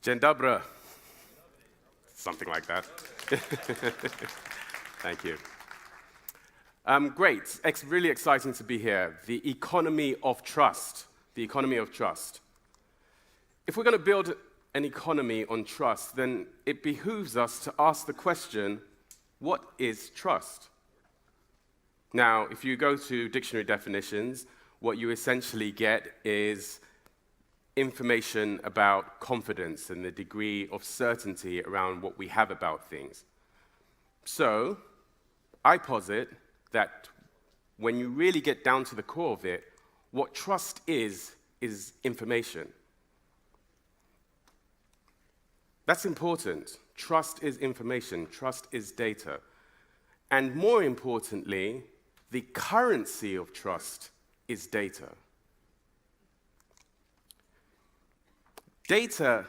Dzień dobry. Something like that. Thank you. Great. Really exciting to be here. The economy of trust. The economy of trust. If we're going to build an economy on trust, then it behooves us to ask the question, what is trust? Now, if you go to dictionary definitions, what you essentially get is information about confidence and the degree of certainty around what we have about things. So, I posit that when you really get down to the core of it, what trust is information. That's important. Trust is information. Trust is data. And more importantly, the currency of trust is data. Data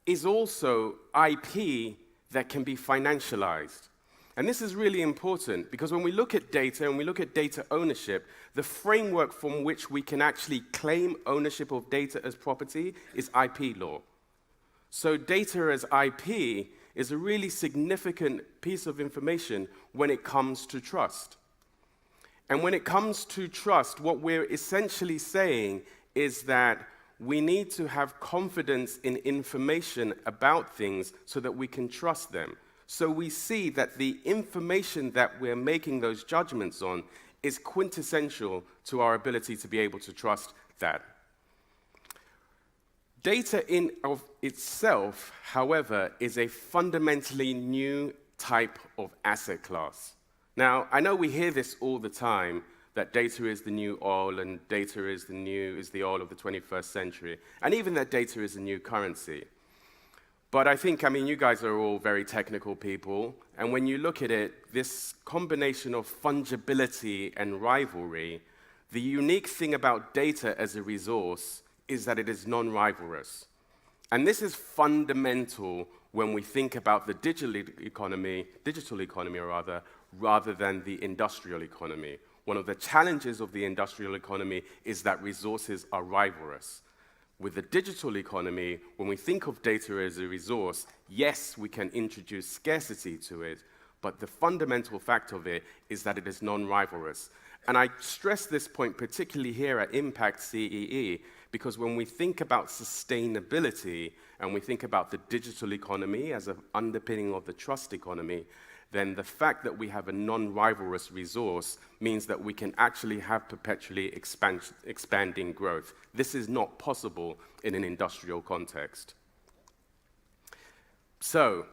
is also IP that can be financialized. And this is really important because when we look at data and we look at data ownership, the framework from which we can actually claim ownership of data as property is IP law. So data as IP is a really significant piece of information when it comes to trust. And when it comes to trust, what we're essentially saying is that we need to have confidence in information about things so that we can trust them. So we see that the information that we're making those judgments on is quintessential to our ability to be able to trust that. Data in of itself, however, is a fundamentally new type of asset class. Now, I know we hear this all the time, that data is the new oil and data is the oil of the 21st century, and even that data is a new currency. But I think, you guys are all very technical people, and when you look at it, this combination of fungibility and rivalry, the unique thing about data as a resource is that it is non-rivalrous. And this is fundamental when we think about the digital economy rather than the industrial economy. One of the challenges of the industrial economy is that resources are rivalrous. With the digital economy, when we think of data as a resource, yes, we can introduce scarcity to it, but the fundamental fact of it is that it is non-rivalrous. And I stress this point particularly here at Impact CEE, because when we think about sustainability and we think about the digital economy as an underpinning of the trust economy, then the fact that we have a non-rivalrous resource means that we can actually have perpetually expanding growth. This is not possible in an industrial context. So,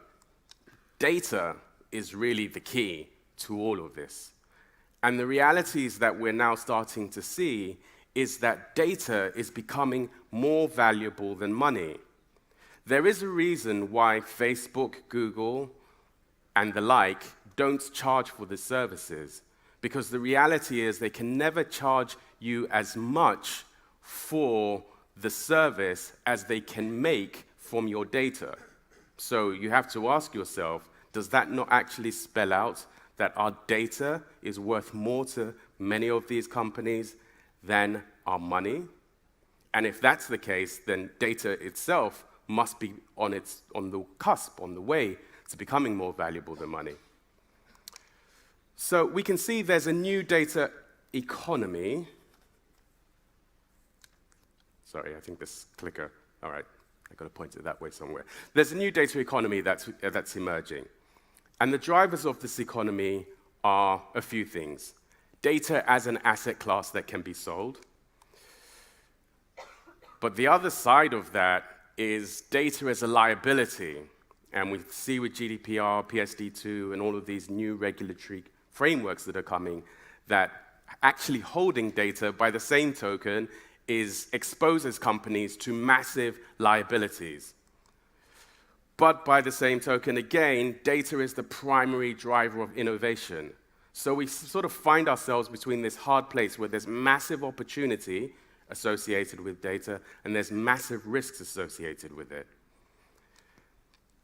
data is really the key to all of this. And the realities that we're now starting to see is that data is becoming more valuable than money. There is a reason why Facebook, Google, and the like don't charge for the services, because the reality is they can never charge you as much for the service as they can make from your data. So you have to ask yourself, does that not actually spell out that our data is worth more to many of these companies than our money? And if that's the case, then data itself must be on the cusp, on the way to becoming more valuable than money. So we can see there's a new data economy. Sorry, I think this clicker, all right, I've got to point it that way somewhere. There's a new data economy that's emerging. And the drivers of this economy are a few things. Data as an asset class that can be sold. But the other side of that is data as a liability. And we see with GDPR, PSD2, and all of these new regulatory frameworks that are coming, that actually holding data by the same token exposes companies to massive liabilities. But by the same token, again, data is the primary driver of innovation. So we sort of find ourselves between this hard place where there's massive opportunity associated with data, and there's massive risks associated with it.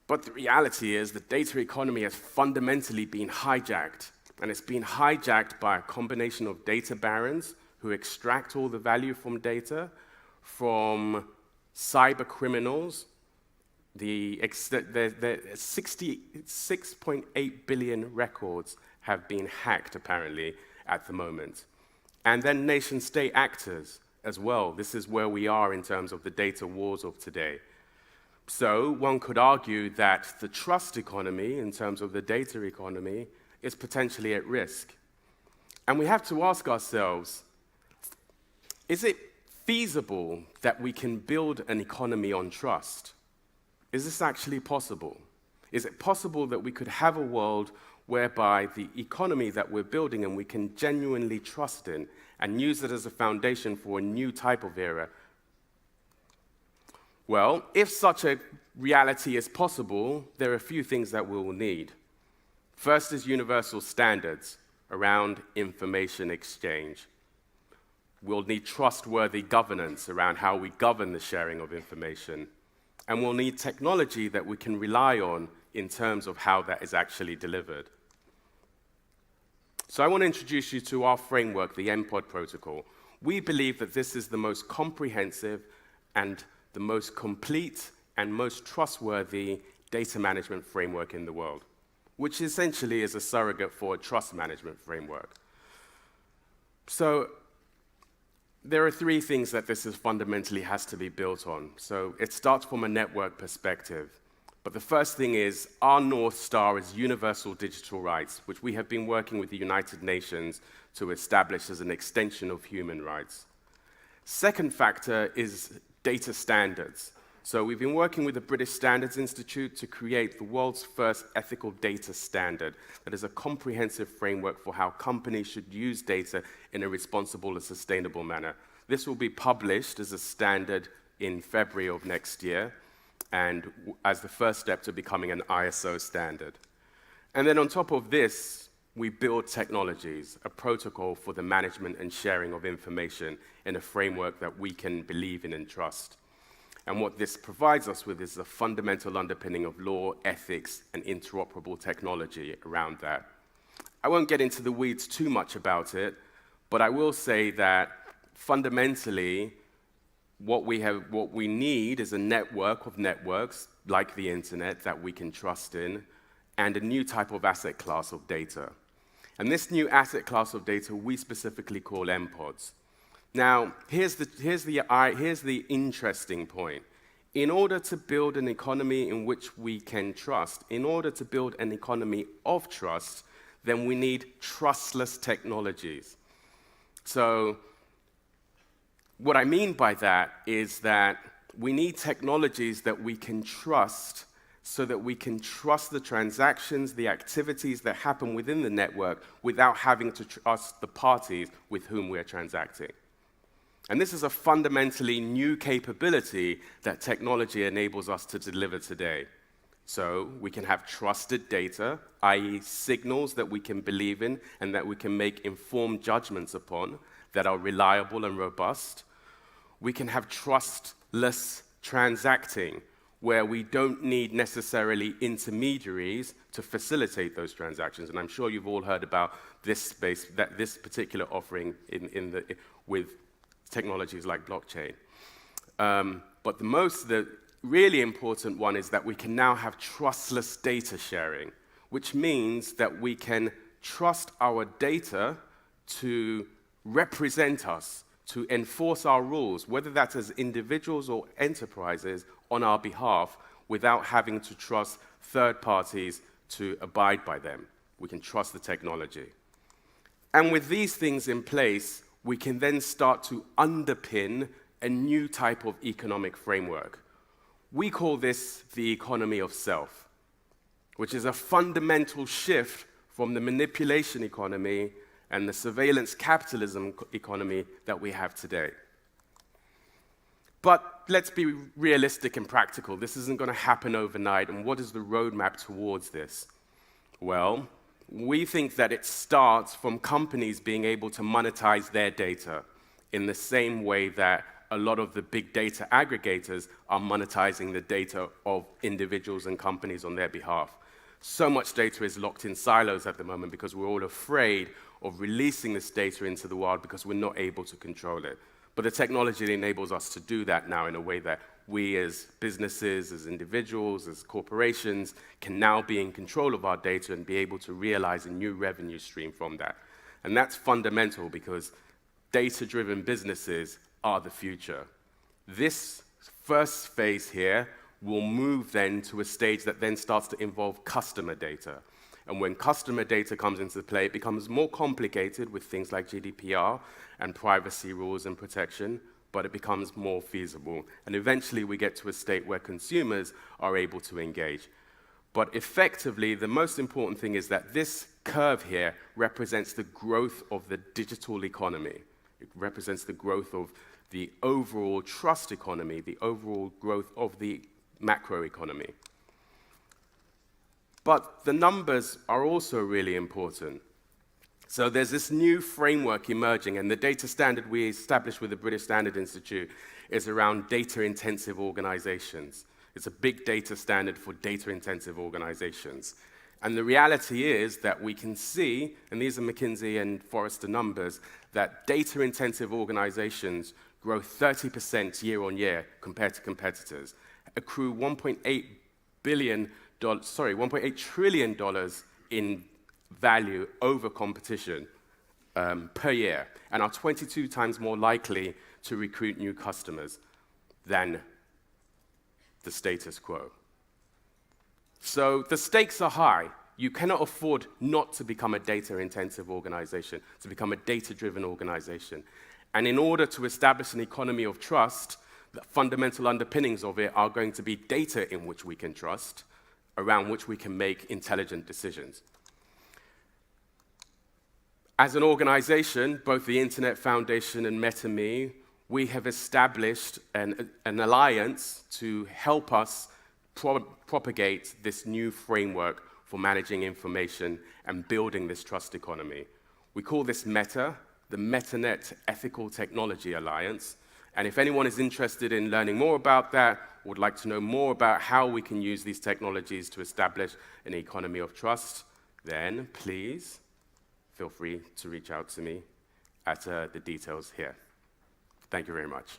But the reality is the data economy has fundamentally been hijacked, and it's been hijacked by a combination of data barons who extract all the value from data, from cyber criminals the 66.8 billion records have been hacked, apparently, at the moment. And then nation-state actors as well. This is where we are in terms of the data wars of today. So one could argue that the trust economy, in terms of the data economy, is potentially at risk. And we have to ask ourselves, is it feasible that we can build an economy on trust? Is this actually possible? Is it possible that we could have a world whereby the economy that we're building and we can genuinely trust in and use it as a foundation for a new type of era? Well, if such a reality is possible, there are a few things that we will need. First is universal standards around information exchange. We'll need trustworthy governance around how we govern the sharing of information. And we'll need technology that we can rely on in terms of how that is actually delivered. So I want to introduce you to our framework, the MPOD protocol. We believe that this is the most comprehensive and the most complete and most trustworthy data management framework in the world, which essentially is a surrogate for a trust management framework. So there are three things that this fundamentally has to be built on. So it starts from a network perspective. But the first thing is our North Star is universal digital rights, which we have been working with the United Nations to establish as an extension of human rights. Second factor is data standards. So we've been working with the British Standards Institute to create the world's first ethical data standard that is a comprehensive framework for how companies should use data in a responsible and sustainable manner. This will be published as a standard in February of next year, and as the first step to becoming an ISO standard. And then on top of this, we build technologies, a protocol for the management and sharing of information in a framework that we can believe in and trust. And what this provides us with is a fundamental underpinning of law, ethics, and interoperable technology around that. I won't get into the weeds too much about it, but I will say that fundamentally, what we need is a network of networks, like the internet, that we can trust in, and a new type of asset class of data. And this new asset class of data we specifically call MPODs. Now, here's the interesting point. In order to build an economy in which we can trust, in order to build an economy of trust, then we need trustless technologies. So, what I mean by that is that we need technologies that we can trust so that we can trust the transactions, the activities that happen within the network without having to trust the parties with whom we're transacting. And this is a fundamentally new capability that technology enables us to deliver today. So we can have trusted data, i.e. signals that we can believe in and that we can make informed judgments upon that are reliable and robust. We can have trustless transacting, where we don't need necessarily intermediaries to facilitate those transactions. And I'm sure you've all heard about this space, this particular offering with technologies like blockchain. But the really important one is that we can now have trustless data sharing, which means that we can trust our data to represent us, to enforce our rules, whether that's as individuals or enterprises, on our behalf, without having to trust third parties to abide by them. We can trust the technology. And with these things in place, we can then start to underpin a new type of economic framework. We call this the economy of self, which is a fundamental shift from the manipulation economy and the surveillance capitalism economy that we have today. But let's be realistic and practical. This isn't going to happen overnight, and what is the roadmap towards this? Well, we think that it starts from companies being able to monetize their data in the same way that a lot of the big data aggregators are monetizing the data of individuals and companies on their behalf. So much data is locked in silos at the moment because we're all afraid of releasing this data into the wild because we're not able to control it. But the technology enables us to do that now in a way that we as businesses, as individuals, as corporations, can now be in control of our data and be able to realize a new revenue stream from that. And that's fundamental because data-driven businesses are the future. This first phase here will move then to a stage that then starts to involve customer data. And when customer data comes into play, it becomes more complicated with things like GDPR and privacy rules and protection, but it becomes more feasible. And eventually we get to a state where consumers are able to engage. But effectively, the most important thing is that this curve here represents the growth of the digital economy. It represents the growth of the overall trust economy, the overall growth of the macro economy. But the numbers are also really important. So there's this new framework emerging, and the data standard we established with the British Standard Institute is around data-intensive organizations. It's a big data standard for data-intensive organizations. And the reality is that we can see, and these are McKinsey and Forrester numbers, that data-intensive organizations grow 30% year on year compared to competitors, accrue $1.8 trillion in value over competition per year, and are 22 times more likely to recruit new customers than the status quo. So the stakes are high. You cannot afford not to become a data-intensive organization, to become a data-driven organization. And in order to establish an economy of trust, the fundamental underpinnings of it are going to be data in which we can trust, around which we can make intelligent decisions. As an organization, both the Internet Foundation and metaMe, we have established an alliance to help us propagate this new framework for managing information and building this trust economy. We call this META, the MetaNet Ethical Technology Alliance. And if anyone is interested in learning more about that, or would like to know more about how we can use these technologies to establish an economy of trust, then please feel free to reach out to me at the details here. Thank you very much.